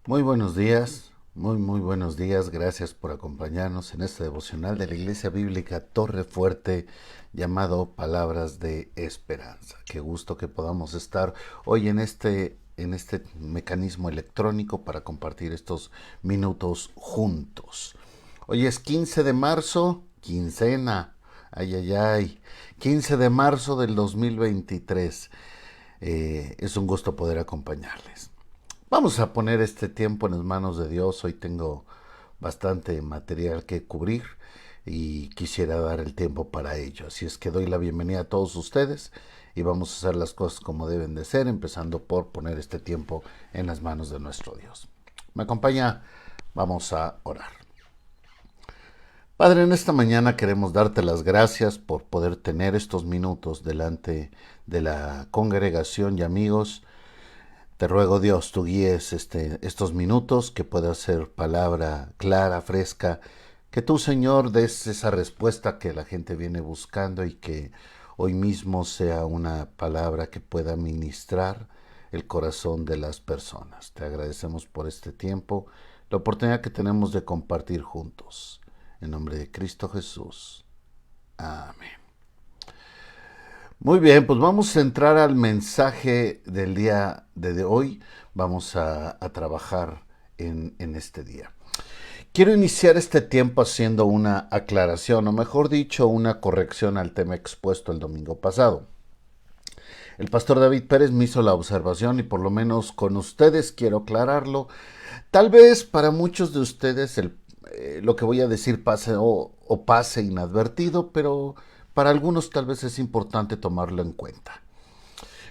Muy buenos días, muy buenos días. Gracias por acompañarnos en este devocional de la Iglesia Bíblica Torre Fuerte llamado Palabras de Esperanza. Qué gusto que podamos estar hoy en este mecanismo electrónico para compartir estos minutos juntos. Hoy es 15 de marzo, quincena. Ay, ay, ay. 15 de marzo del 2023. Es un gusto poder acompañarles. Vamos a poner este tiempo en las manos de Dios. Hoy tengo bastante material que cubrir y quisiera dar el tiempo para ello. Así es que doy la bienvenida a todos ustedes y vamos a hacer las cosas como deben de ser, empezando por poner este tiempo en las manos de nuestro Dios. ¿Me acompaña? Vamos a orar. Padre, en esta mañana queremos darte las gracias por poder tener estos minutos delante de la congregación y amigos. Te ruego, Dios, tú guíes estos minutos, que pueda ser palabra clara, fresca, que tú, Señor, des esa respuesta que la gente viene buscando y que hoy mismo sea una palabra que pueda ministrar el corazón de las personas. Te agradecemos por este tiempo, la oportunidad que tenemos de compartir juntos. En nombre de Cristo Jesús. Amén. Muy bien, pues vamos a entrar al mensaje del día de hoy. Vamos a trabajar en este día. Quiero iniciar este tiempo haciendo una aclaración, o mejor dicho, una corrección al tema expuesto el domingo pasado. El pastor David Pérez me hizo la observación y por lo menos con ustedes quiero aclararlo. Tal vez para muchos de ustedes lo que voy a decir pase o pase inadvertido, pero para algunos tal vez es importante tomarlo en cuenta.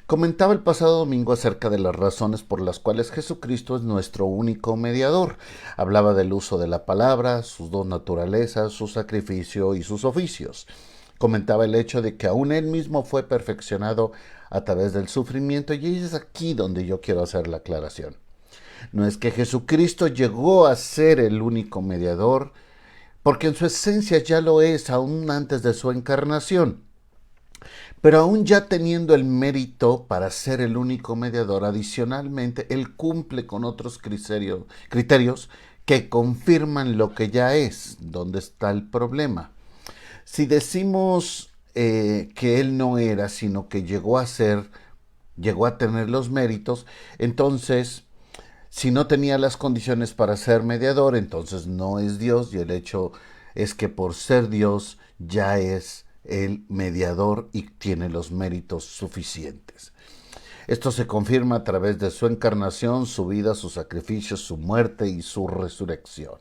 Comentaba el pasado domingo acerca de las razones por las cuales Jesucristo es nuestro único mediador. Hablaba del uso de la palabra, sus dos naturalezas, su sacrificio y sus oficios. Comentaba el hecho de que aún él mismo fue perfeccionado a través del sufrimiento, y es aquí donde yo quiero hacer la aclaración. No es que Jesucristo llegó a ser el único mediador, porque en su esencia ya lo es aún antes de su encarnación. Pero aún ya teniendo el mérito para ser el único mediador, adicionalmente, él cumple con otros criterios que confirman lo que ya es. ¿Dónde está el problema? Si decimos que él no era, sino que llegó a ser, llegó a tener los méritos, entonces, si no tenía las condiciones para ser mediador, entonces no es Dios, y el hecho es que por ser Dios ya es el mediador y tiene los méritos suficientes. Esto se confirma a través de su encarnación, su vida, su sacrificio, su muerte y su resurrección.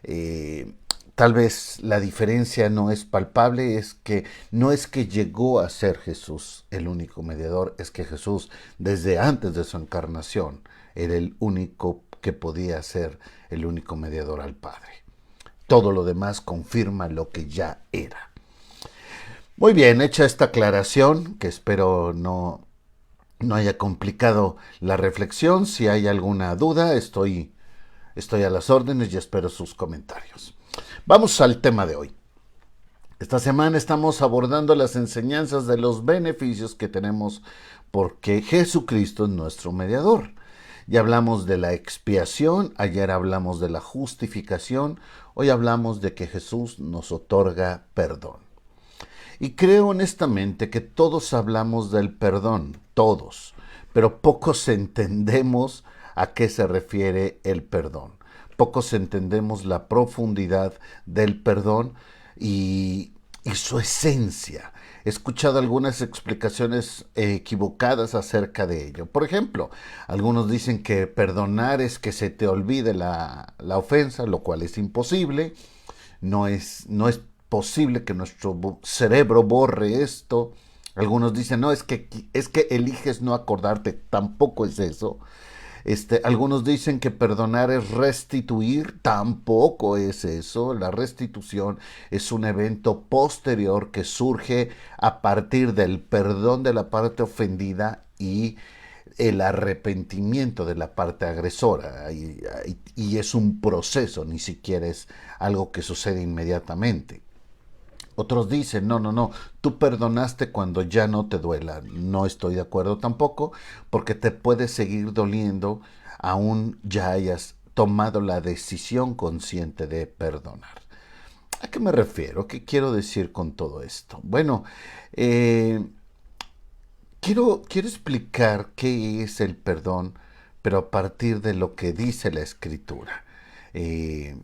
Eh, Tal vez la diferencia no es palpable, es que no es que llegó a ser Jesús el único mediador, es que Jesús desde antes de su encarnación era el único que podía ser el único mediador al Padre. Todo lo demás confirma lo que ya era. Muy bien, hecha esta aclaración, que espero no haya complicado la reflexión. Si hay alguna duda, estoy a las órdenes y espero sus comentarios. Vamos al tema de hoy. Esta semana estamos abordando las enseñanzas de los beneficios que tenemos porque Jesucristo es nuestro mediador. Ya hablamos de la expiación, ayer hablamos de la justificación, hoy hablamos de que Jesús nos otorga perdón. Y creo honestamente que todos hablamos del perdón, todos, pero pocos entendemos a qué se refiere el perdón. Pocos entendemos la profundidad del perdón y su esencia. He escuchado algunas explicaciones equivocadas acerca de ello. Por ejemplo, algunos dicen que perdonar es que se te olvide la ofensa, lo cual es imposible. No es posible que nuestro cerebro borre esto. Algunos dicen, no, es que eliges no acordarte, tampoco es eso. Algunos dicen que perdonar es restituir, tampoco es eso. La restitución es un evento posterior que surge a partir del perdón de la parte ofendida y el arrepentimiento de la parte agresora. Y es un proceso, ni siquiera es algo que sucede inmediatamente. Otros dicen, no, no, no, tú perdonaste cuando ya no te duela. No estoy de acuerdo tampoco, porque te puede seguir doliendo aún ya hayas tomado la decisión consciente de perdonar. ¿A qué me refiero? ¿Qué quiero decir con todo esto? Bueno, eh, quiero explicar qué es el perdón, pero a partir de lo que dice la escritura. Eh,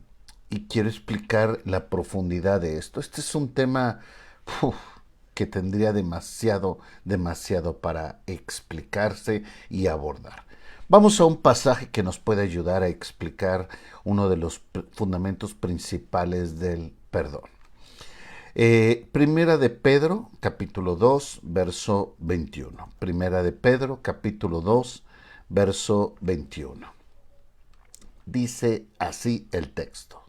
y quiero explicar la profundidad de esto. Este es un tema uf, que tendría demasiado para explicarse y abordar. Vamos a un pasaje que nos puede ayudar a explicar uno de los fundamentos principales del perdón. Primera de Pedro, capítulo 2, verso 21. Primera de Pedro, capítulo 2, verso 21. Dice así el texto.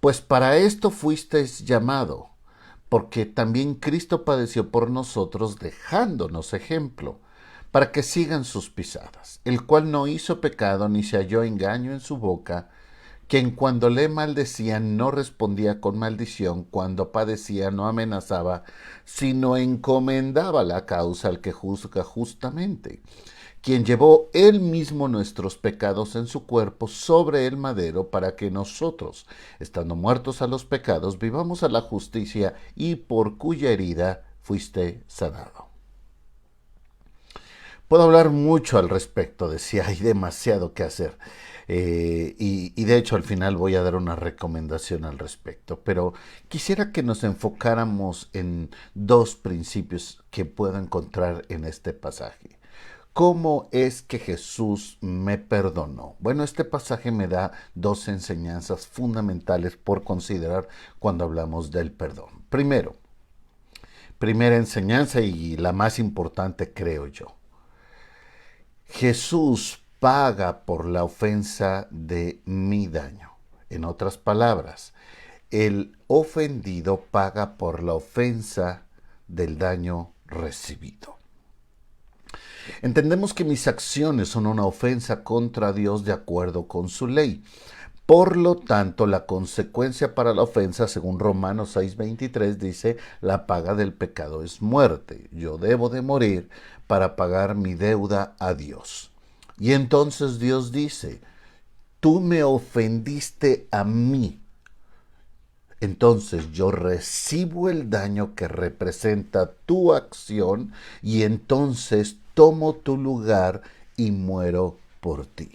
Pues para esto fuisteis llamado, porque también Cristo padeció por nosotros, dejándonos ejemplo, para que sigan sus pisadas, el cual no hizo pecado ni se halló engaño en su boca, quien cuando le maldecían no respondía con maldición, cuando padecía no amenazaba, sino encomendaba la causa al que juzga justamente, quien llevó él mismo nuestros pecados en su cuerpo sobre el madero, para que nosotros, estando muertos a los pecados, vivamos a la justicia, y por cuya herida fuiste sanado. Puedo hablar mucho al respecto, decía, hay demasiado que hacer. Y de hecho al final voy a dar una recomendación al respecto, pero quisiera que nos enfocáramos en dos principios que puedo encontrar en este pasaje. ¿Cómo es que Jesús me perdonó? Bueno, este pasaje me da dos enseñanzas fundamentales por considerar cuando hablamos del perdón. Primero, primera enseñanza y la más importante creo yo. Jesús paga por la ofensa de mi daño. En otras palabras, el ofendido paga por la ofensa del daño recibido. Entendemos que mis acciones son una ofensa contra Dios de acuerdo con su ley. Por lo tanto, la consecuencia para la ofensa, según Romanos 6:23, dice, la paga del pecado es muerte. Yo debo de morir para pagar mi deuda a Dios. Y entonces Dios dice, tú me ofendiste a mí. Entonces yo recibo el daño que representa tu acción y entonces tomo tu lugar y muero por ti.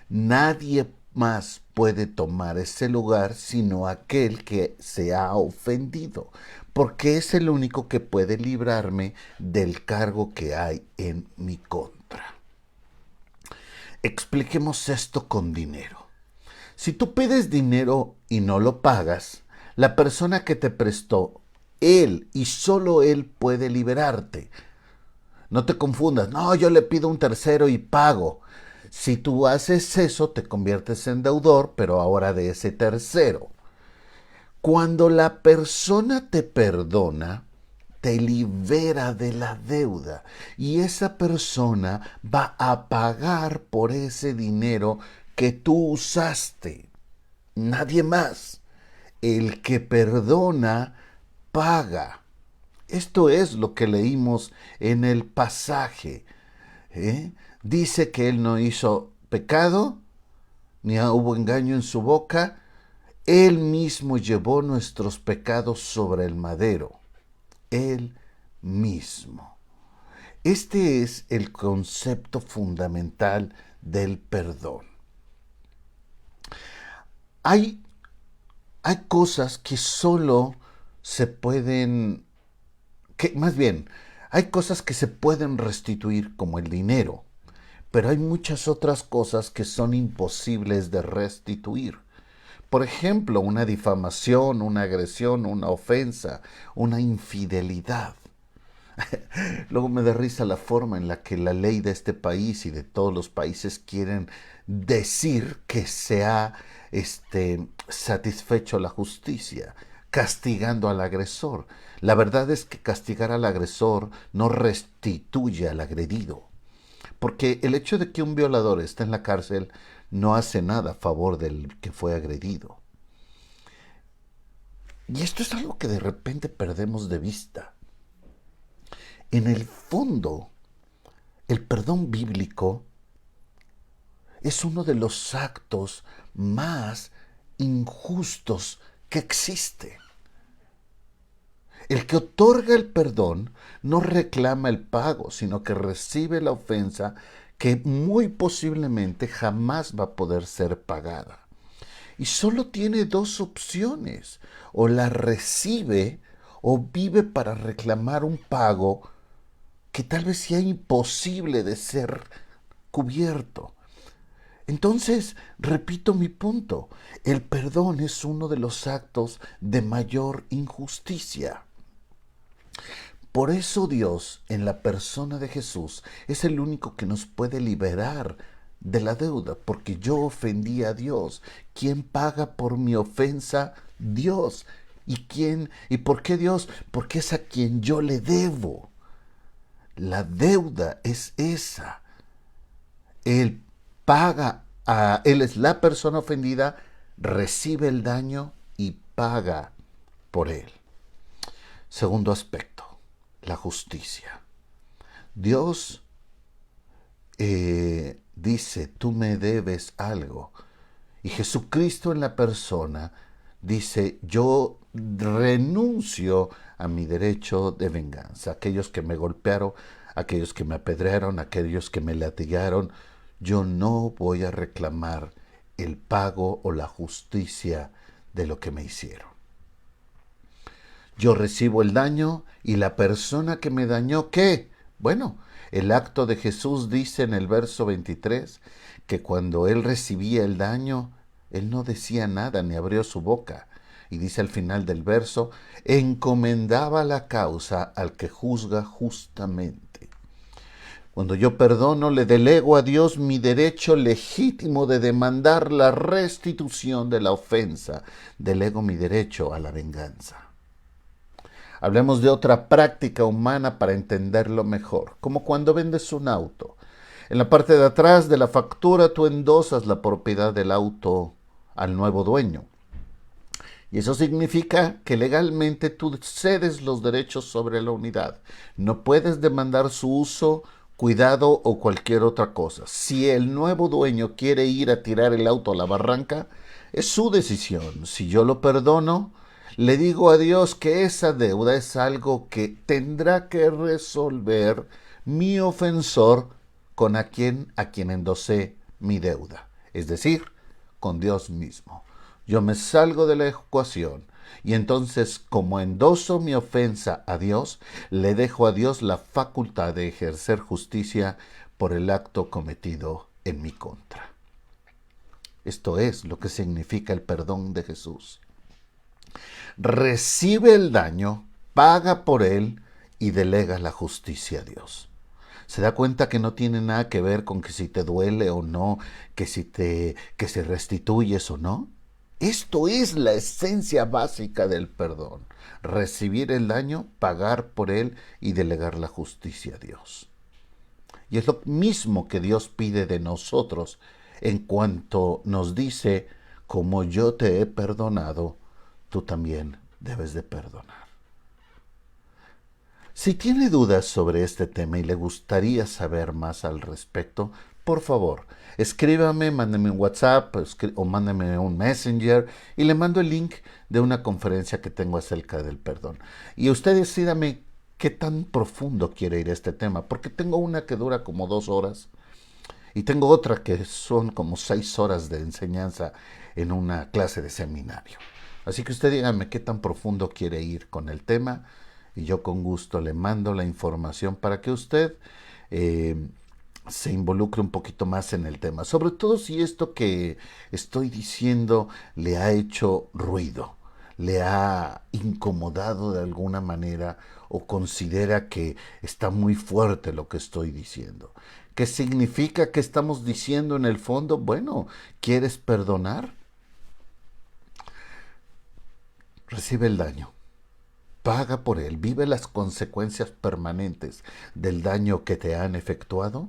Nadie más puede tomar ese lugar sino aquel que se ha ofendido, porque es el único que puede librarme del cargo que hay en mi contra. Expliquemos esto con dinero. Si tú pides dinero y no lo pagas, la persona que te prestó, él y solo él puede liberarte. No te confundas, no, yo le pido un tercero y pago. Si tú haces eso, te conviertes en deudor, pero ahora de ese tercero. Cuando la persona te perdona, te libera de la deuda y esa persona va a pagar por ese dinero que tú usaste. Nadie más. El que perdona, paga. Esto es lo que leímos en el pasaje. Dice que él no hizo pecado, ni hubo engaño en su boca. Él mismo llevó nuestros pecados sobre el madero. Él mismo. Este es el concepto fundamental del perdón. Hay, hay cosas que solo se pueden, que más bien, hay cosas que se pueden restituir como el dinero, pero hay muchas otras cosas que son imposibles de restituir. Por ejemplo, una difamación, una agresión, una ofensa, una infidelidad. Luego me da risa la forma en la que la ley de este país y de todos los países quieren decir que se ha satisfecho la justicia, castigando al agresor. La verdad es que castigar al agresor no restituye al agredido, porque el hecho de que un violador esté en la cárcel no hace nada a favor del que fue agredido. Y esto es algo que de repente perdemos de vista. En el fondo, el perdón bíblico es uno de los actos más injustos que existe. El que otorga el perdón no reclama el pago, sino que recibe la ofensa que muy posiblemente jamás va a poder ser pagada. Y solo tiene dos opciones: o la recibe o vive para reclamar un pago que tal vez sea imposible de ser cubierto. Entonces, repito mi punto, el perdón es uno de los actos de mayor injusticia. Por eso Dios, en la persona de Jesús, es el único que nos puede liberar de la deuda, porque yo ofendí a Dios. ¿Quién paga por mi ofensa? Dios. ¿Y por qué Dios? Porque es a quien yo le debo. La deuda es esa. Él paga, él es la persona ofendida, recibe el daño y paga por él. Segundo aspecto, la justicia. Dios dice, tú me debes algo. Y Jesucristo en la persona dice, yo renuncio a mi derecho de venganza. Aquellos que me golpearon, aquellos que me apedrearon, aquellos que me latigaron, yo no voy a reclamar el pago o la justicia de lo que me hicieron. Yo recibo el daño y la persona que me dañó, ¿qué? Bueno, el acto de Jesús dice en el verso 23 que cuando él recibía el daño, él no decía nada ni abrió su boca. Y dice al final del verso, encomendaba la causa al que juzga justamente. Cuando yo perdono, le delego a Dios mi derecho legítimo de demandar la restitución de la ofensa. Delego mi derecho a la venganza. Hablemos de otra práctica humana para entenderlo mejor, como cuando vendes un auto. En la parte de atrás de la factura tú endosas la propiedad del auto al nuevo dueño. Y eso significa que legalmente tú cedes los derechos sobre la unidad. No puedes demandar su uso, cuidado o cualquier otra cosa. Si el nuevo dueño quiere ir a tirar el auto a la barranca, es su decisión. Si yo lo perdono, le digo a Dios que esa deuda es algo que tendrá que resolver mi ofensor con a quien endosé mi deuda, es decir, con Dios mismo. Yo me salgo de la ecuación y entonces, como endoso mi ofensa a Dios, le dejo a Dios la facultad de ejercer justicia por el acto cometido en mi contra. Esto es lo que significa el perdón de Jesús. Recibe el daño, paga por él y delega la justicia a Dios. Se da cuenta que no tiene nada que ver con que si te duele o no, que si restituyes o no. Esto es la esencia básica del perdón. Recibir el daño, pagar por él y delegar la justicia a Dios. Y es lo mismo que Dios pide de nosotros en cuanto nos dice, como yo te he perdonado, tú también debes de perdonar. Si tiene dudas sobre este tema y le gustaría saber más al respecto, por favor, escríbame, mándeme un WhatsApp o mándeme un Messenger y le mando el link de una conferencia que tengo acerca del perdón. Y usted decídame qué tan profundo quiere ir este tema, porque tengo una que dura como 2 horas y tengo otra que son como 6 horas de enseñanza en una clase de seminario. Así que usted dígame qué tan profundo quiere ir con el tema y yo con gusto le mando la información para que usted se involucre un poquito más en el tema. Sobre todo si esto que estoy diciendo le ha hecho ruido, le ha incomodado de alguna manera o considera que está muy fuerte lo que estoy diciendo. ¿Qué significa que estamos diciendo en el fondo? Bueno, ¿quieres perdonar? Recibe el daño, paga por él, vive las consecuencias permanentes del daño que te han efectuado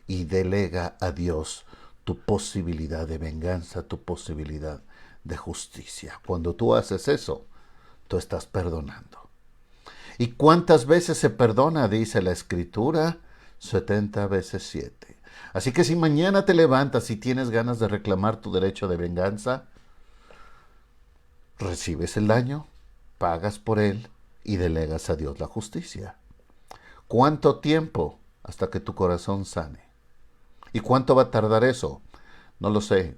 y delega a Dios tu posibilidad de venganza, tu posibilidad de justicia. Cuando tú haces eso, tú estás perdonando. ¿Y cuántas veces se perdona? Dice la Escritura, 70 veces 7. Así que si mañana te levantas y tienes ganas de reclamar tu derecho de venganza, recibes el daño, pagas por él y delegas a Dios la justicia. ¿Cuánto tiempo hasta que tu corazón sane? ¿Y cuánto va a tardar eso? No lo sé.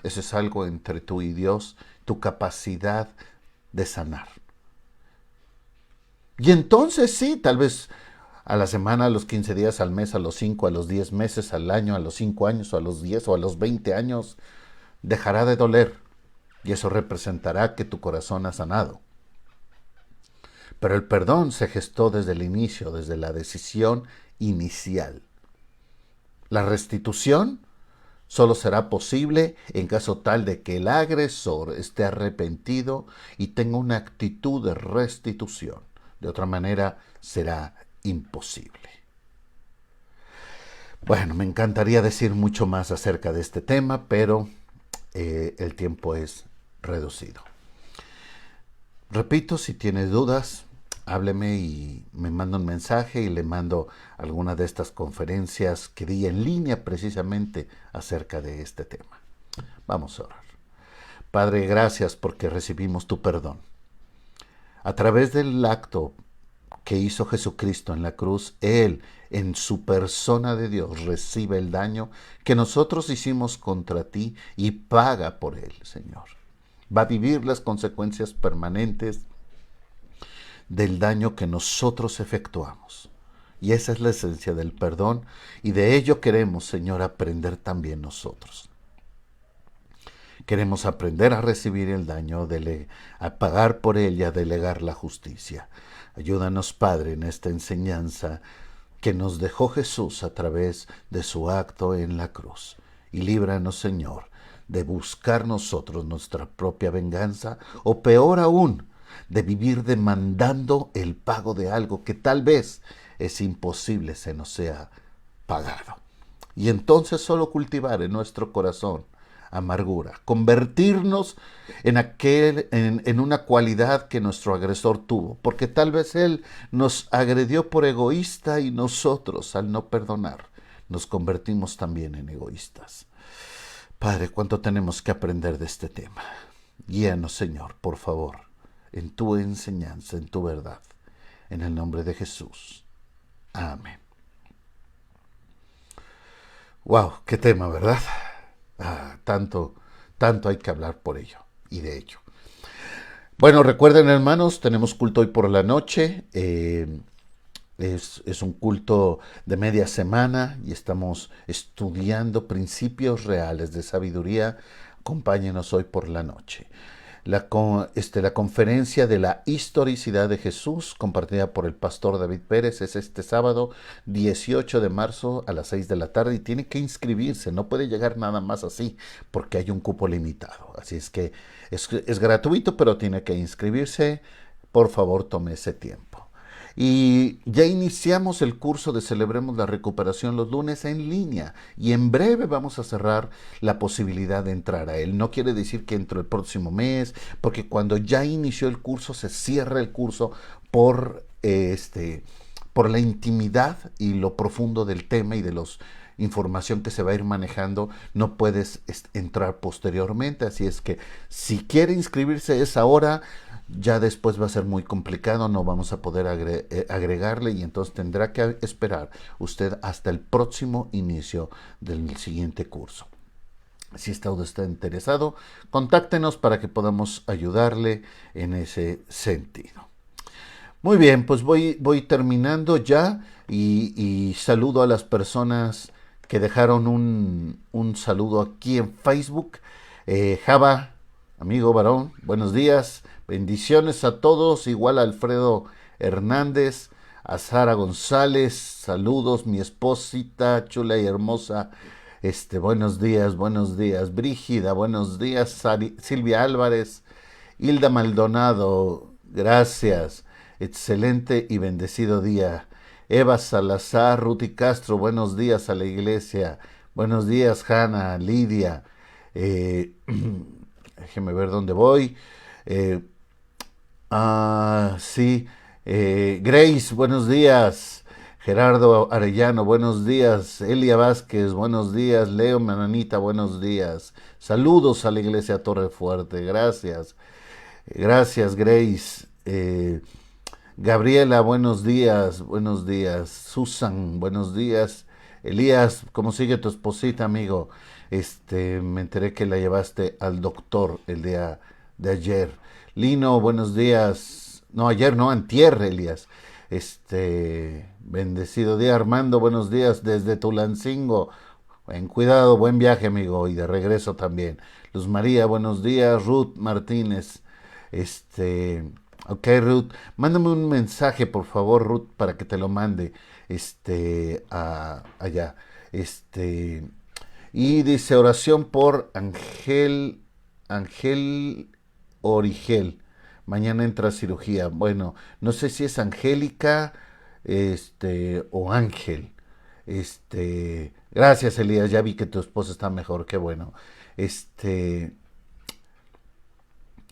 Eso es algo entre tú y Dios, tu capacidad de sanar. Y entonces sí, tal vez a la semana, a los 15 días, al mes, a los 5, a los 10 meses, al año, a los 5 años, o a los 10 o a los 20 años, dejará de doler. Y eso representará que tu corazón ha sanado. Pero el perdón se gestó desde el inicio, desde la decisión inicial. La restitución solo será posible en caso tal de que el agresor esté arrepentido y tenga una actitud de restitución. De otra manera, será imposible. Bueno, me encantaría decir mucho más acerca de este tema, pero el tiempo es reducido. Repito, si tienes dudas, hábleme y me manda un mensaje y le mando alguna de estas conferencias que di en línea precisamente acerca de este tema. Vamos a orar. Padre, gracias porque recibimos tu perdón. A través del acto que hizo Jesucristo en la cruz, Él, en su persona de Dios, recibe el daño que nosotros hicimos contra ti y paga por él, Señor. Va a vivir las consecuencias permanentes del daño que nosotros efectuamos. Y esa es la esencia del perdón, y de ello queremos, Señor, aprender también nosotros. Queremos aprender a recibir el daño, a pagar por él y a delegar la justicia. Ayúdanos, Padre, en esta enseñanza que nos dejó Jesús a través de su acto en la cruz. Y líbranos, Señor, de buscar nosotros nuestra propia venganza, o peor aún, de vivir demandando el pago de algo que tal vez es imposible se nos sea pagado. Y entonces solo cultivar en nuestro corazón amargura, convertirnos en una cualidad que nuestro agresor tuvo, porque tal vez él nos agredió por egoísta y nosotros, al no perdonar, nos convertimos también en egoístas. Padre, ¿cuánto tenemos que aprender de este tema? Guíanos, Señor, por favor, en tu enseñanza, en tu verdad, en el nombre de Jesús. Amén. Wow, qué tema, ¿verdad? Tanto hay que hablar por ello y de ello. Bueno, recuerden, hermanos, tenemos culto hoy por la noche. Es un culto de media semana y estamos estudiando principios reales de sabiduría. Acompáñenos hoy por la noche. La conferencia de la historicidad de Jesús, compartida por el pastor David Pérez, es este sábado 18 de marzo a las 6 de la tarde y tiene que inscribirse, no puede llegar nada más así porque hay un cupo limitado. Así es que es gratuito, pero tiene que inscribirse. Por favor, tome ese tiempo. Y ya iniciamos el curso de Celebremos la Recuperación los lunes en línea y en breve vamos a cerrar la posibilidad de entrar a él. No quiere decir que entre el próximo mes, porque cuando ya inició el curso se cierra el curso por la intimidad y lo profundo del tema y de los información que se va a ir manejando, no puedes entrar posteriormente. Así es que si quiere inscribirse es ahora. Ya después va a ser muy complicado, no vamos a poder agregarle y entonces tendrá que esperar usted hasta el próximo inicio del siguiente curso. Si usted está interesado, contáctenos para que podamos ayudarle en ese sentido. Muy bien, pues voy terminando ya y saludo a las personas que dejaron un saludo aquí en Facebook. Java, amigo varón, buenos días. Bendiciones a todos, igual a Alfredo Hernández, a Sara González, saludos, mi esposita chula y hermosa, buenos días, Brígida, buenos días, Silvia Álvarez, Hilda Maldonado, gracias, excelente y bendecido día, Eva Salazar, Ruti Castro, buenos días a la iglesia, buenos días, Hanna, Lidia, déjeme ver dónde voy, Sí. Grace, buenos días. Gerardo Arellano, buenos días. Elia Vázquez, buenos días. Leo Mananita, buenos días. Saludos a la iglesia Torre Fuerte. Gracias. Gracias, Grace. Gabriela, buenos días. Buenos días. Susan, buenos días. Elías, ¿cómo sigue tu esposita, amigo? Me enteré que la llevaste al doctor el día de ayer. Lino, buenos días. No, ayer no, antier, Elías. Bendecido día, Armando, buenos días desde Tulancingo. Buen cuidado, buen viaje, amigo, y de regreso también. Luz María, buenos días. Ruth Martínez, este, ok, Ruth, mándame un mensaje, por favor, Ruth, para que te lo mande, allá. Este, y dice oración por Ángel Origel. Mañana entra a cirugía. Bueno, no sé si es Angélica, o Ángel. Gracias, Elías. Ya vi que tu esposa está mejor. Qué bueno. Este,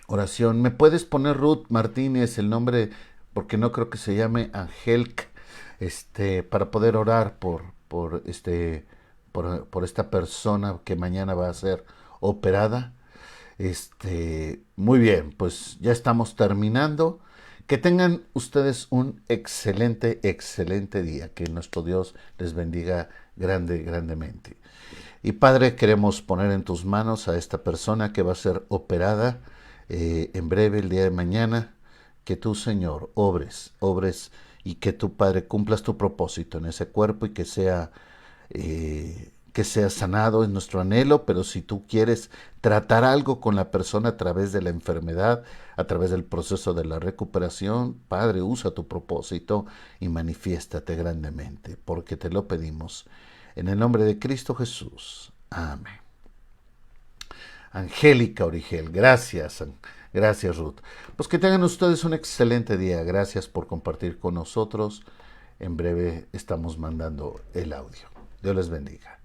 oración. ¿Me puedes poner Ruth Martínez el nombre? Porque no creo que se llame Angelk. Para poder orar por esta persona que mañana va a ser operada. Muy bien, pues ya estamos terminando. Que tengan ustedes un excelente, excelente día. Que nuestro Dios les bendiga grandemente. Y Padre, queremos poner en tus manos a esta persona que va a ser operada en breve, el día de mañana. Que tú, Señor, obres y que tu Padre cumplas tu propósito en ese cuerpo y que sea sanado es nuestro anhelo, pero si tú quieres tratar algo con la persona a través de la enfermedad, a través del proceso de la recuperación, Padre, usa tu propósito y manifiéstate grandemente, porque te lo pedimos. En el nombre de Cristo Jesús. Amén. Angélica Origel, gracias, gracias Ruth. Pues que tengan ustedes un excelente día, gracias por compartir con nosotros. En breve estamos mandando el audio. Dios les bendiga.